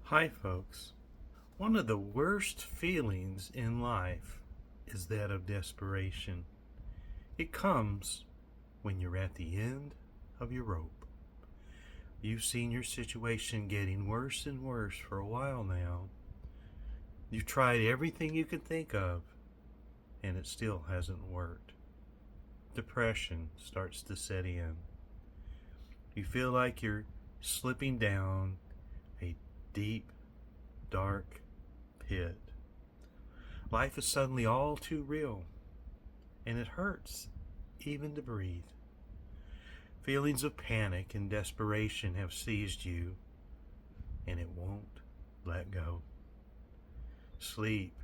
Hi, folks. One of the worst feelings in life is that of desperation. It comes when you're at the end of your rope. You've seen your situation getting worse and worse for a while now. You've tried everything you can think of, and it still hasn't worked. Depression starts to set in. You feel like you're slipping down a deep, dark pit. Life is suddenly all too real, and it hurts even to breathe. Feelings of panic and desperation have seized you, and it won't let go. Sleep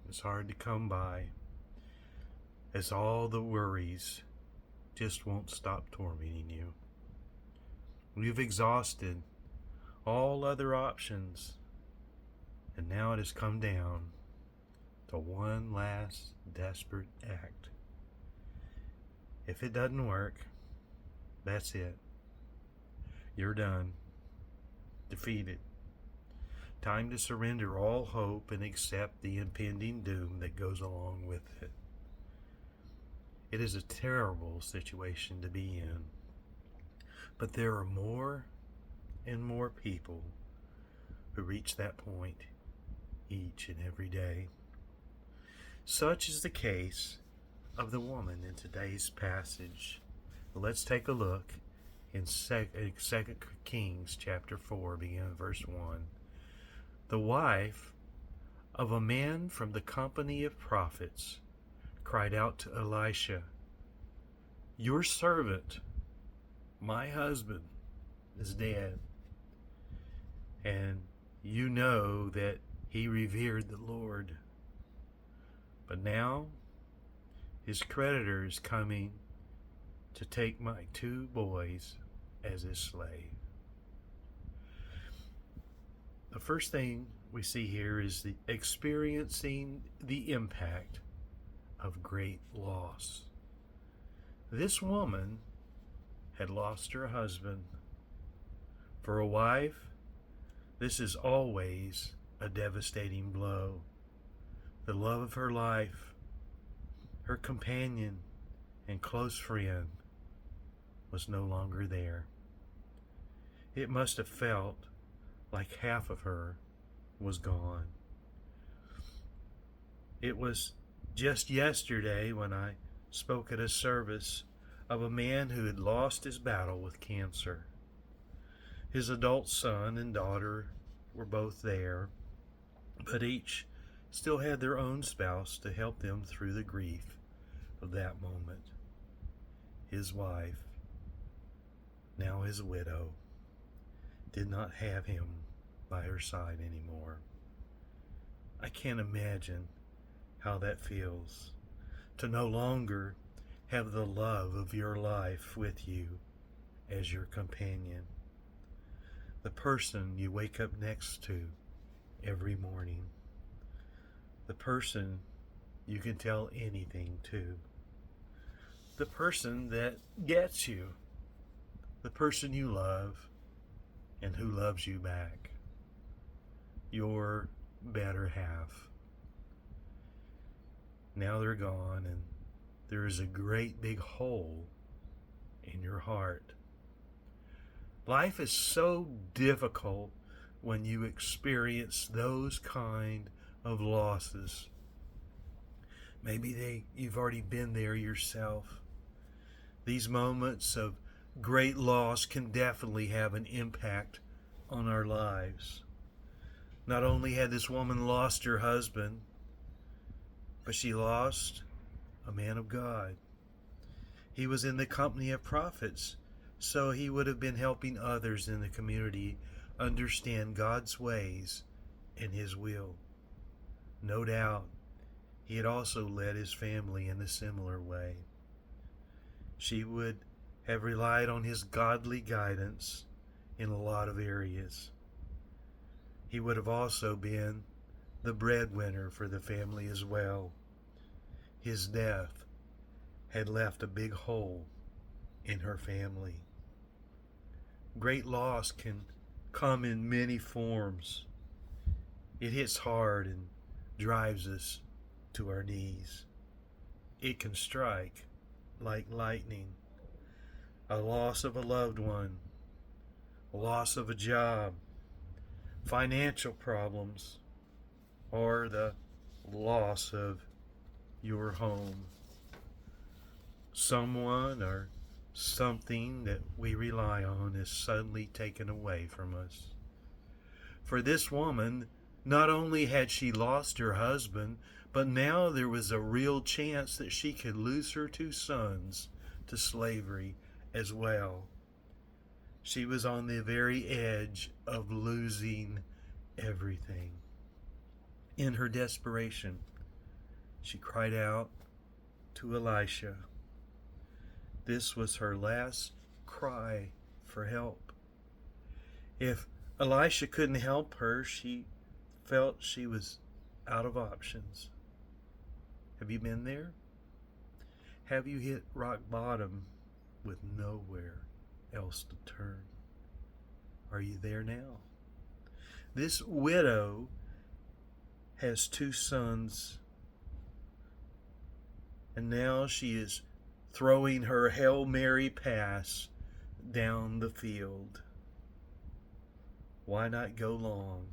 is hard to come by, as all the worries just won't stop tormenting you. You've exhausted all other options, and now it has come down to one last desperate act. If it doesn't work, that's it. You're done. Defeated. Time to surrender all hope and accept the impending doom that goes along with it. It is a terrible situation to be in, but there are more and more people who reach that point each and every day. Such is the case of the woman in today's passage. Let's take a look in 2 Kings chapter 4, beginning at verse 1. The wife of a man from the company of prophets cried out to Elisha, "Your servant, my husband, is dead, and you know that he revered the Lord. But now his creditor is coming to take my 2 boys as his slave." The first thing we see here is the experiencing the impact of great loss. This woman had lost her husband. For a wife, this is always a devastating blow. The love of her life, her companion and close friend, was no longer there. It must have felt like half of her was gone. It was just yesterday when I spoke at a service of a man who had lost his battle with cancer. His adult son and daughter were both there, but each still had their own spouse to help them through the grief of that moment. His wife, now his widow, did not have him by her side anymore. I can't imagine how that feels, to no longer have the love of your life with you as your companion, the person you wake up next to every morning, the person you can tell anything to, the person that gets you, the person you love and who loves you back, your better half. Now they're gone, and there is a great big hole in your heart. Life is so difficult when you experience those kind of losses. Maybe you've already been there yourself. These moments of great loss can definitely have an impact on our lives. Not only had this woman lost her husband, but she lost a man of God. He was in the company of prophets, so he would have been helping others in the community understand God's ways and his will. No doubt, he had also led his family in a similar way. She would have relied on his godly guidance in a lot of areas. He would have also been the breadwinner for the family as well. His death had left a big hole in her family. Great loss can come in many forms. It hits hard and drives us to our knees. It can strike like lightning. A loss of a loved one, a loss of a job, financial problems, or the loss of your home. Someone or something that we rely on is suddenly taken away from us. For this woman, not only had she lost her husband, but now there was a real chance that she could lose her two sons to slavery as well. She was on the very edge of losing everything. In her desperation, she cried out to Elisha. This was her last cry for help. If Elisha couldn't help her, she felt she was out of options. Have you been there? Have you hit rock bottom with nowhere else to turn? Are you there now? This widow has two sons, and now she is throwing her Hail Mary pass down the field. Why not go long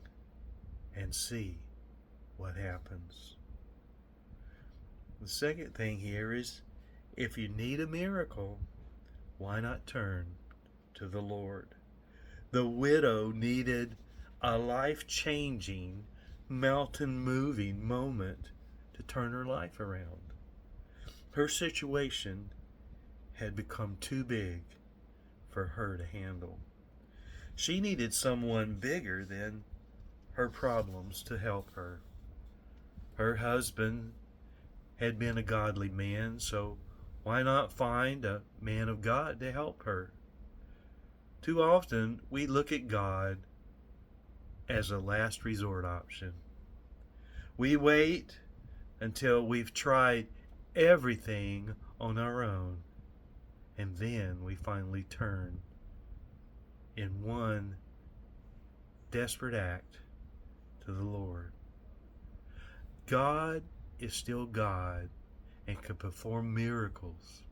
and see what happens? The second thing here is, if you need a miracle, why not turn to the Lord? The widow needed a life-changing, mountain-moving moment to turn her life around. Her situation had become too big for her to handle. She needed someone bigger than her problems to help her. Her husband had been a godly man, so why not find a man of God to help her? Too often we look at God as a last resort option. We wait until we've tried everything on our own, and then we finally turn in one desperate act to the Lord. God is still God and can perform miracles.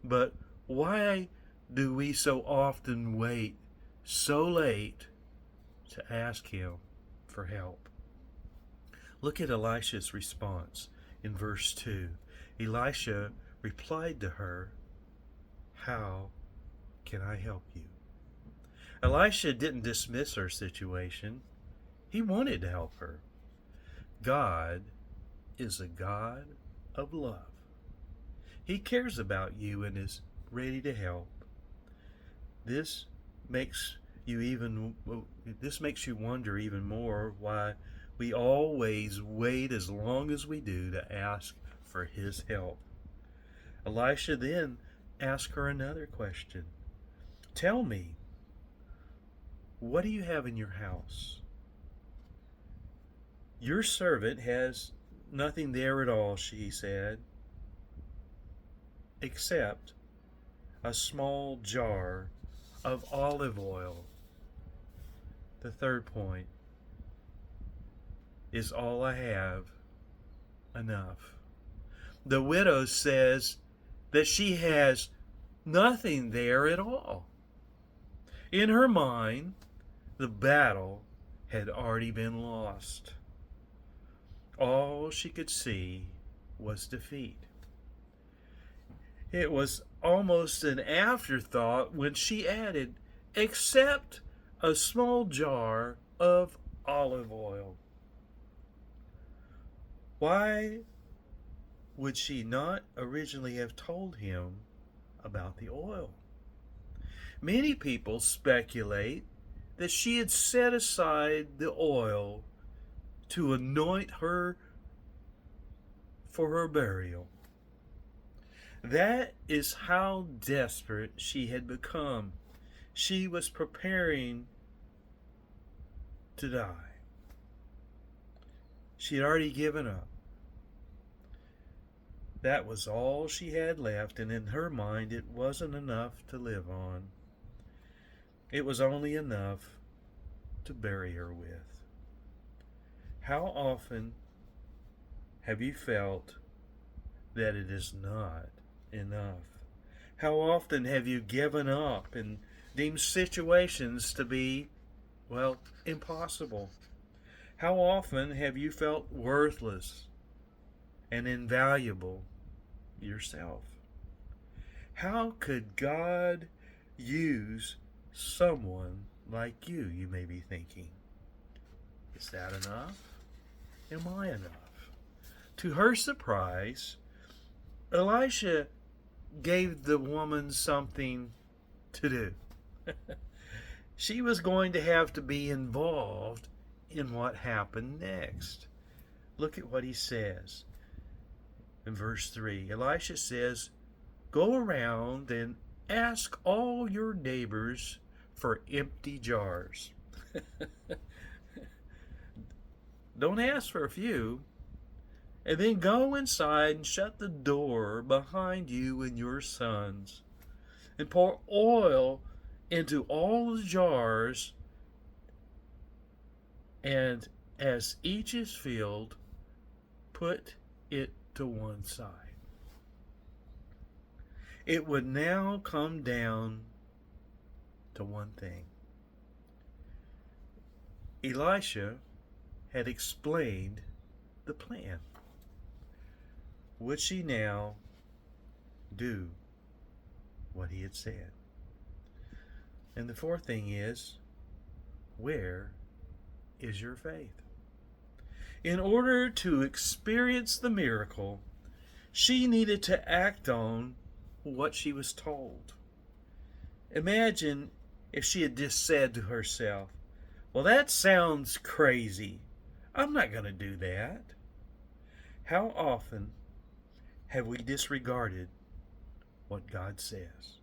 But why do we so often wait so late to ask Him for help? Look at Elisha's response in verse 2. Elisha replied to her, "How can I help you?" Elisha didn't dismiss her situation. He wanted to help her. God is a God of love. He cares about you and is ready to help. This makes you wonder even more why we always wait as long as we do to ask for His help. Elisha then asked her another question. Tell me, what do you have in your house? Your servant has nothing there at all, she said, except a small jar of olive oil. The third point is all I have enough. The widow says that she has nothing there at all. In her mind, the battle had already been lost. All she could see was defeat. It was almost an afterthought when she added, except a small jar of olive oil. Why would she not originally have told him about the oil? Many people speculate that she had set aside the oil to anoint her for her burial. That is how desperate she had become. She was preparing to die. She had already given up. That was all she had left, and in her mind it wasn't enough to live on. It was only enough to bury her with. How often have you felt that it is not enough? How often have you given up and deemed situations to be, well, impossible? How often have you felt worthless and invaluable yourself? How could God use someone like you, you may be thinking? Is that enough? Am I enough? To her surprise, Elisha gave the woman something to do. She was going to have to be involved in what happened next. Look at what he says in verse 3. Elisha says, "Go around and ask all your neighbors for empty jars." Don't ask for a few. And then go inside and shut the door behind you and your sons. And pour oil into all the jars. And as each is filled, put it to one side. It would now come down to one thing. Elisha had explained the plan. Would she now do what he had said? And the fourth thing is, where is your faith? In order to experience the miracle, she needed to act on what she was told. Imagine if she had just said to herself, "Well, that sounds crazy. I'm not going to do that." How often have we disregarded what God says?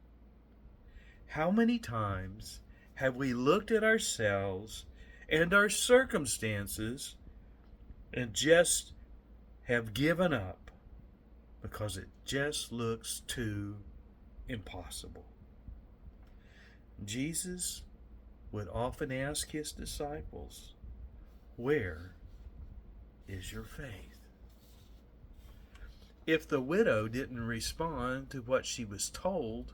How many times have we looked at ourselves and our circumstances and just have given up because it just looks too impossible? Jesus would often ask his disciples, "Where is your faith?" If the widow didn't respond to what she was told,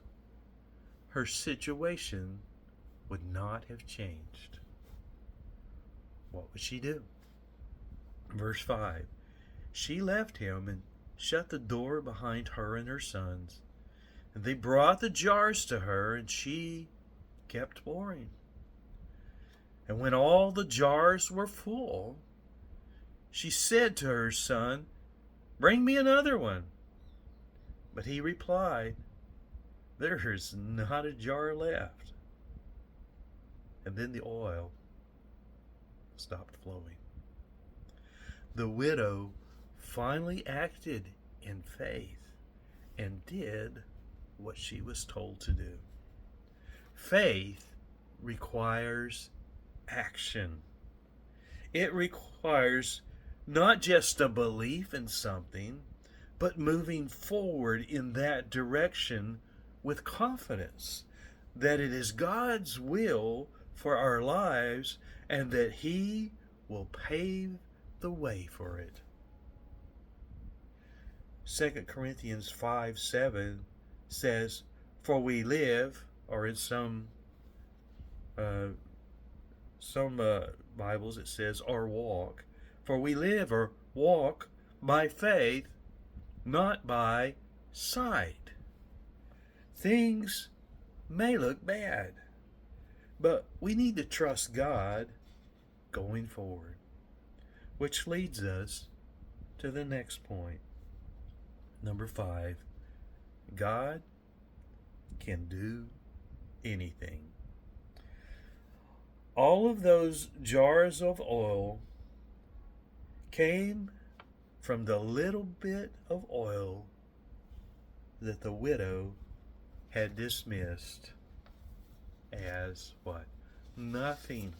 her situation would not have changed. What would she do? Verse 5, she left him and shut the door behind her and her sons. And they brought the jars to her, and she kept pouring. And when all the jars were full, she said to her son, "Bring me another one." But he replied, "There is not a jar left." And then the oil stopped flowing. The widow finally acted in faith and did what she was told to do. Faith requires action. It requires not just a belief in something, but moving forward in that direction with confidence that it is God's will for our lives and that He will pave the way for it. 2 Corinthians 5:7 says, "For we live," or in some Bibles it says, "or walk." For we live or walk by faith, not by sight. Things may look bad, but we need to trust God going forward. Which leads us to the next point. Number 5, God can do anything. All of those jars of oil came from the little bit of oil that the widow had dismissed as what? Nothing.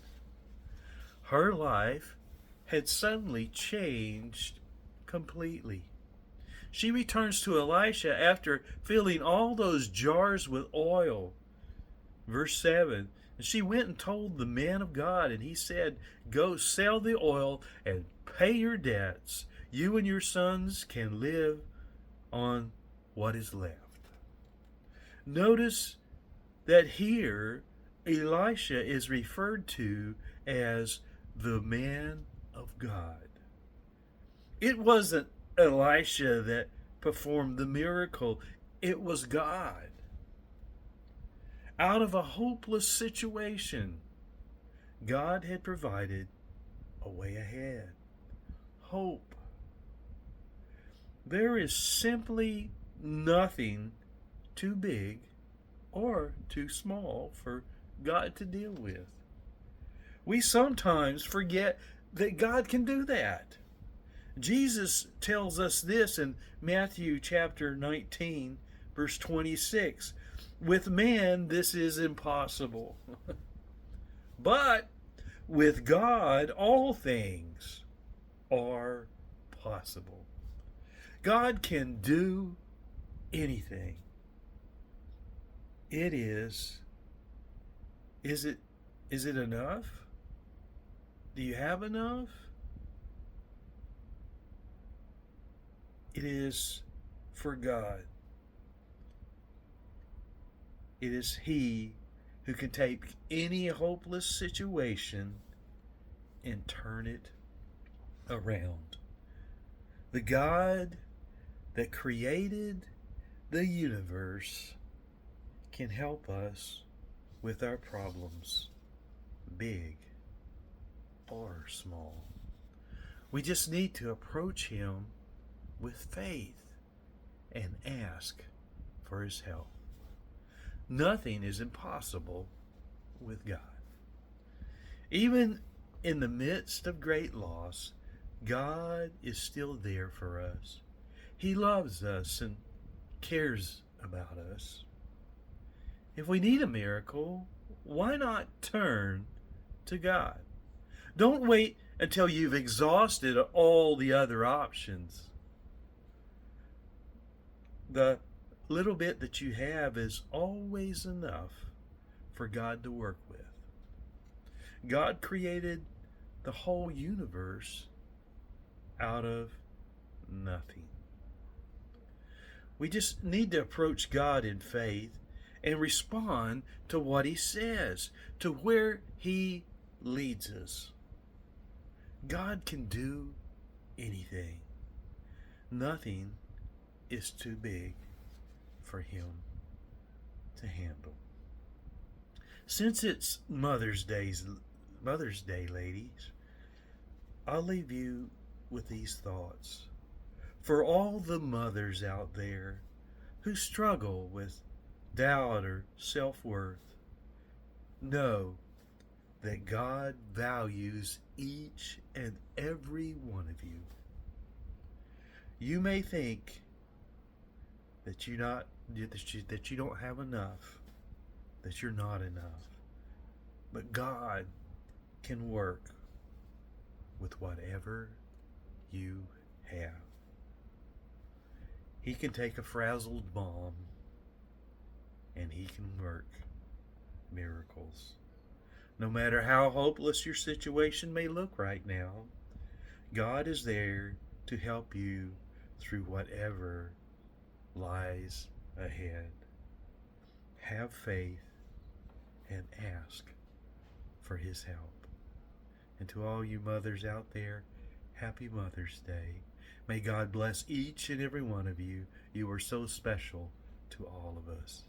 Her life had suddenly changed completely. She returns to Elisha after filling all those jars with oil. Verse 7, And she went and told the man of God, and he said, "Go sell the oil and pay your debts. You and your sons can live on what is left." Notice that here Elisha is referred to as the man of God. It wasn't Elisha that performed the miracle, it was God. Out of a hopeless situation, God had provided a way ahead. Hope. There is simply nothing too big or too small for God to deal with. We sometimes forget that God can do that. Jesus tells us this in Matthew chapter 19, verse 26. With man, this is impossible. But with God, all things are possible. God can do anything. It is it enough? Do you have enough? It is for God. It is He who can take any hopeless situation and turn it around. The God that created the universe can help us with our problems, big or small. We just need to approach Him with faith and ask for His help. Nothing is impossible with God. Even in the midst of great loss, God is still there for us. He loves us and cares about us. If we need a miracle, why not turn to God? Don't wait until you've exhausted all the other options. The little bit that you have is always enough for God to work with. God created the whole universe out of nothing. We just need to approach God in faith and respond to what He says, to where He leads us. God can do anything. Nothing is too big for Him to handle. Since it's Mother's Day, ladies, I'll leave you with these thoughts. For all the mothers out there who struggle with doubt or self-worth, know that God values each and every one of you. You may think that you don't have enough, that you're not enough, but God can work with whatever you have. He can take a frazzled mom and He can work miracles. No matter how hopeless your situation may look right now, God is there to help you through whatever lies ahead. Have faith and ask for His help. And to all you mothers out there, happy Mother's Day. May God bless each and every one of you. You are so special to all of us.